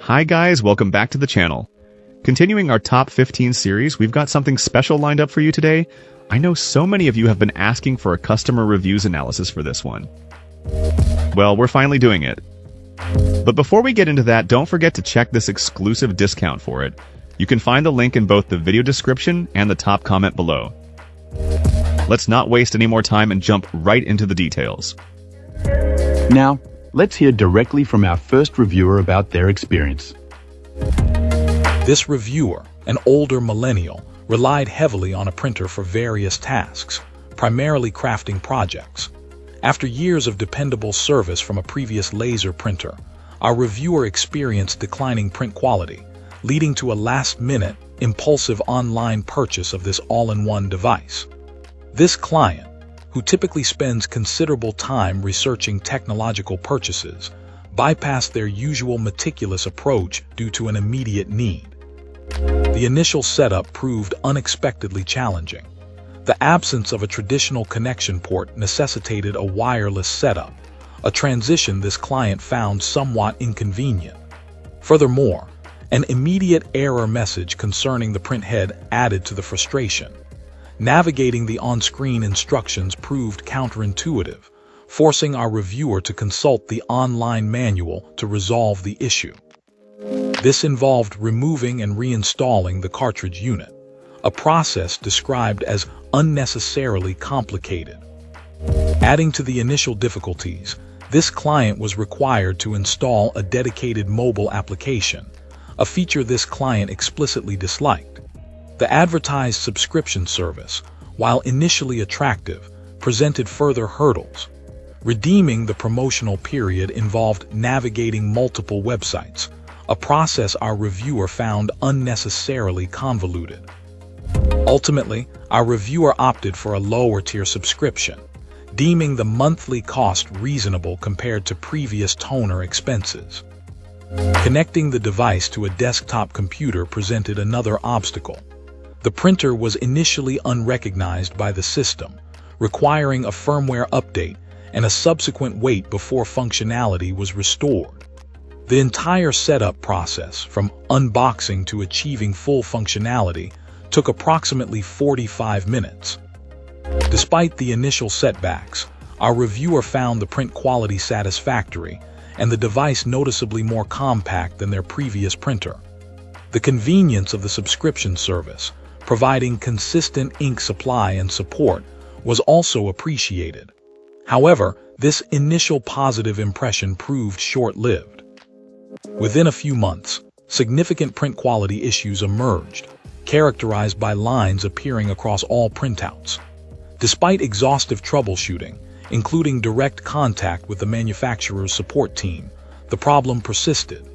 Hi guys, welcome back to the channel. Continuing our top 15 series, we've got something special lined up for you today. I know so many of you have been asking for a customer reviews analysis for this one. Well, we're finally doing it. But before we get into that, don't forget to check this exclusive discount for it. You can find the link in both the video description and the top comment below. Let's not waste any more time and jump right into the details. Now, let's hear directly from our first reviewer about their experience. This reviewer, an older millennial, relied heavily on a printer for various tasks, primarily crafting projects. After years of dependable service from a previous laser printer, our reviewer experienced declining print quality, leading to a last-minute, impulsive online purchase of this all-in-one device. This client, who typically spends considerable time researching technological purchases, bypassed their usual meticulous approach due to an immediate need. The initial setup proved unexpectedly challenging. The absence of a traditional connection port necessitated a wireless setup, a transition this client found somewhat inconvenient. Furthermore, an immediate error message concerning the printhead added to the frustration. Navigating the on-screen instructions proved counterintuitive, forcing our reviewer to consult the online manual to resolve the issue. This involved removing and reinstalling the cartridge unit, a process described as unnecessarily complicated. Adding to the initial difficulties, this client was required to install a dedicated mobile application, a feature this client explicitly disliked. The advertised subscription service, while initially attractive, presented further hurdles. Redeeming the promotional period involved navigating multiple websites, a process our reviewer found unnecessarily convoluted. Ultimately, our reviewer opted for a lower-tier subscription, deeming the monthly cost reasonable compared to previous toner expenses. Connecting the device to a desktop computer presented another obstacle. The printer was initially unrecognized by the system, requiring a firmware update and a subsequent wait before functionality was restored. The entire setup process, from unboxing to achieving full functionality, took approximately 45 minutes. Despite the initial setbacks, our reviewer found the print quality satisfactory and the device noticeably more compact than their previous printer. The convenience of the subscription service, providing consistent ink supply and support, was also appreciated. However, this initial positive impression proved short-lived. Within a few months, significant print quality issues emerged, characterized by lines appearing across all printouts. Despite exhaustive troubleshooting, including direct contact with the manufacturer's support team, the problem persisted.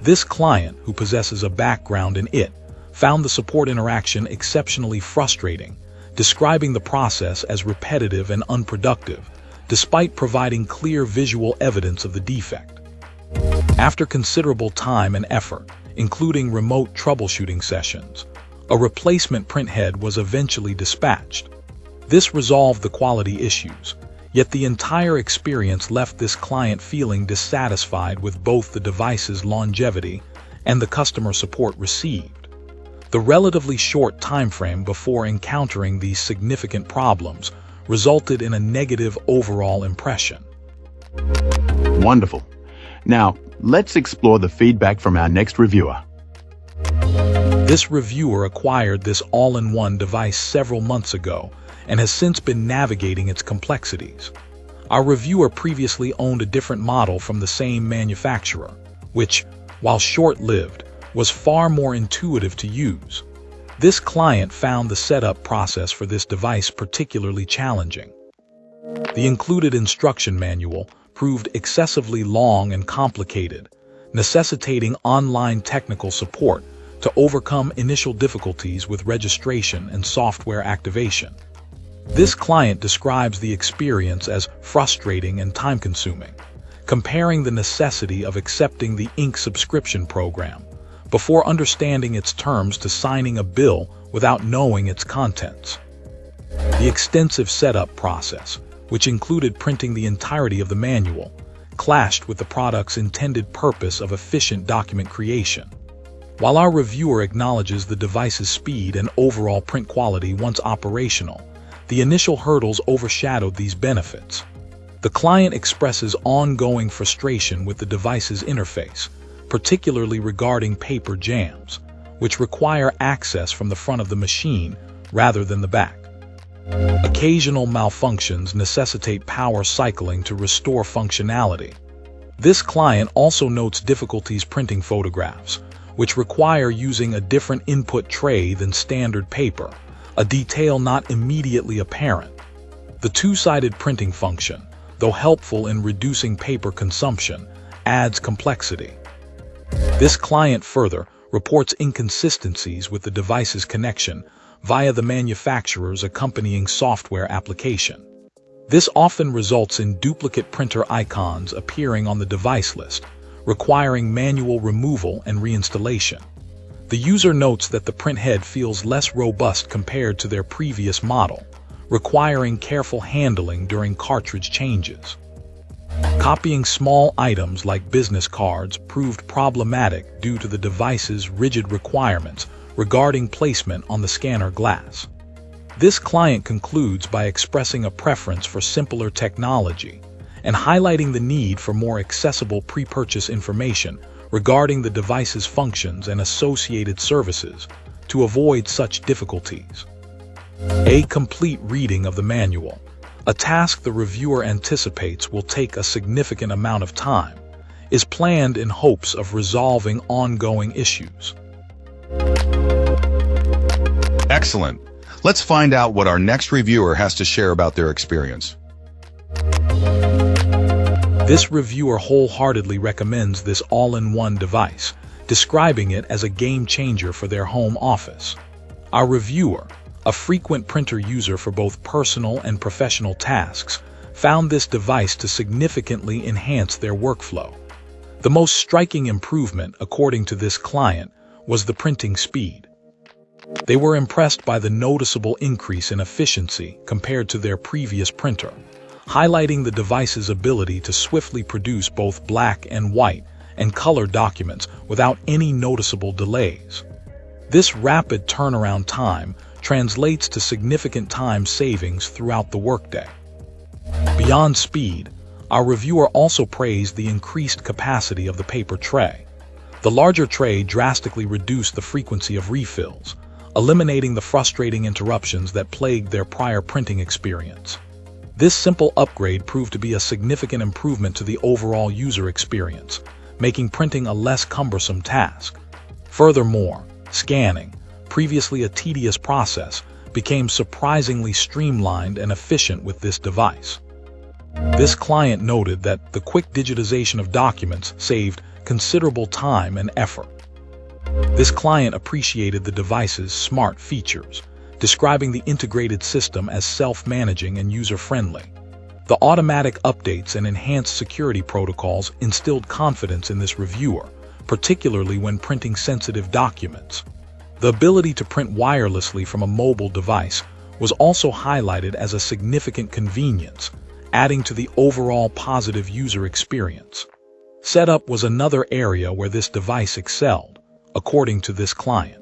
This client, who possesses a background in IT, found the support interaction exceptionally frustrating, describing the process as repetitive and unproductive, despite providing clear visual evidence of the defect. After considerable time and effort, including remote troubleshooting sessions, a replacement printhead was eventually dispatched. This resolved the quality issues, yet the entire experience left this client feeling dissatisfied with both the device's longevity and the customer support received. The relatively short time frame before encountering these significant problems resulted in a negative overall impression. Wonderful. Now, let's explore the feedback from our next reviewer. This reviewer acquired this all-in-one device several months ago and has since been navigating its complexities. Our reviewer previously owned a different model from the same manufacturer, which, while short-lived, was far more intuitive to use. This client found the setup process for this device particularly challenging. The included instruction manual proved excessively long and complicated, necessitating online technical support to overcome initial difficulties with registration and software activation. This client describes the experience as frustrating and time-consuming, comparing the necessity of accepting the ink subscription program before understanding its terms to signing a bill without knowing its contents. The extensive setup process, which included printing the entirety of the manual, clashed with the product's intended purpose of efficient document creation. While our reviewer acknowledges the device's speed and overall print quality once operational, the initial hurdles overshadowed these benefits. The client expresses ongoing frustration with the device's interface, particularly regarding paper jams, which require access from the front of the machine rather than the back. Occasional malfunctions necessitate power cycling to restore functionality. This client also notes difficulties printing photographs, which require using a different input tray than standard paper, a detail not immediately apparent. The two-sided printing function, though helpful in reducing paper consumption, adds complexity. This client further reports inconsistencies with the device's connection via the manufacturer's accompanying software application. This often results in duplicate printer icons appearing on the device list, requiring manual removal and reinstallation. The user notes that the printhead feels less robust compared to their previous model, requiring careful handling during cartridge changes. Copying small items like business cards proved problematic due to the device's rigid requirements regarding placement on the scanner glass. This client concludes by expressing a preference for simpler technology and highlighting the need for more accessible pre-purchase information regarding the device's functions and associated services to avoid such difficulties. A complete reading of the manual, a task the reviewer anticipates will take a significant amount of time, is planned in hopes of resolving ongoing issues. Excellent. Let's find out what our next reviewer has to share about their experience. This reviewer wholeheartedly recommends this all-in-one device, describing it as a game changer for their home office. Our reviewer, a frequent printer user for both personal and professional tasks, found this device to significantly enhance their workflow. The most striking improvement, according to this client, was the printing speed. They were impressed by the noticeable increase in efficiency compared to their previous printer, highlighting the device's ability to swiftly produce both black and white and color documents without any noticeable delays. This rapid turnaround time translates to significant time savings throughout the workday. Beyond speed, our reviewer also praised the increased capacity of the paper tray. The larger tray drastically reduced the frequency of refills, eliminating the frustrating interruptions that plagued their prior printing experience. This simple upgrade proved to be a significant improvement to the overall user experience, making printing a less cumbersome task. Furthermore, scanning, previously a tedious process, became surprisingly streamlined and efficient with this device. This client noted that the quick digitization of documents saved considerable time and effort. This client appreciated the device's smart features, describing the integrated system as self-managing and user-friendly. The automatic updates and enhanced security protocols instilled confidence in this reviewer, particularly when printing sensitive documents. The ability to print wirelessly from a mobile device was also highlighted as a significant convenience, adding to the overall positive user experience. Setup was another area where this device excelled, according to this client.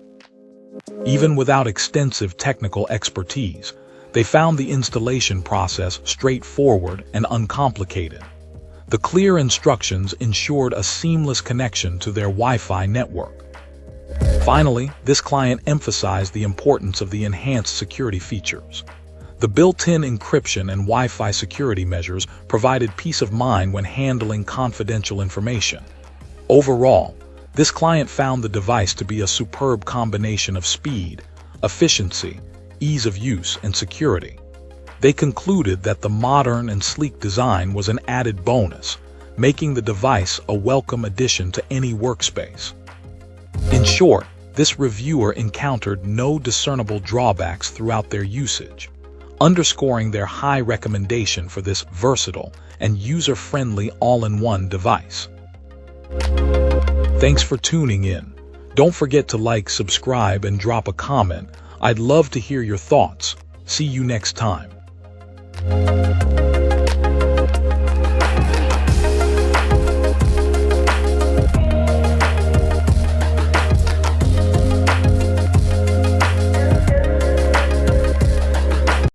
Even without extensive technical expertise, they found the installation process straightforward and uncomplicated. The clear instructions ensured a seamless connection to their Wi-Fi network. Finally, this client emphasized the importance of the enhanced security features. The built-in encryption and Wi-Fi security measures provided peace of mind when handling confidential information. Overall, this client found the device to be a superb combination of speed, efficiency, ease of use, and security. They concluded that the modern and sleek design was an added bonus, making the device a welcome addition to any workspace. In short, this reviewer encountered no discernible drawbacks throughout their usage, underscoring their high recommendation for this versatile and user-friendly all-in-one device. Thanks for tuning in. Don't forget to like, subscribe, and drop a comment. I'd love to hear your thoughts. See you next time.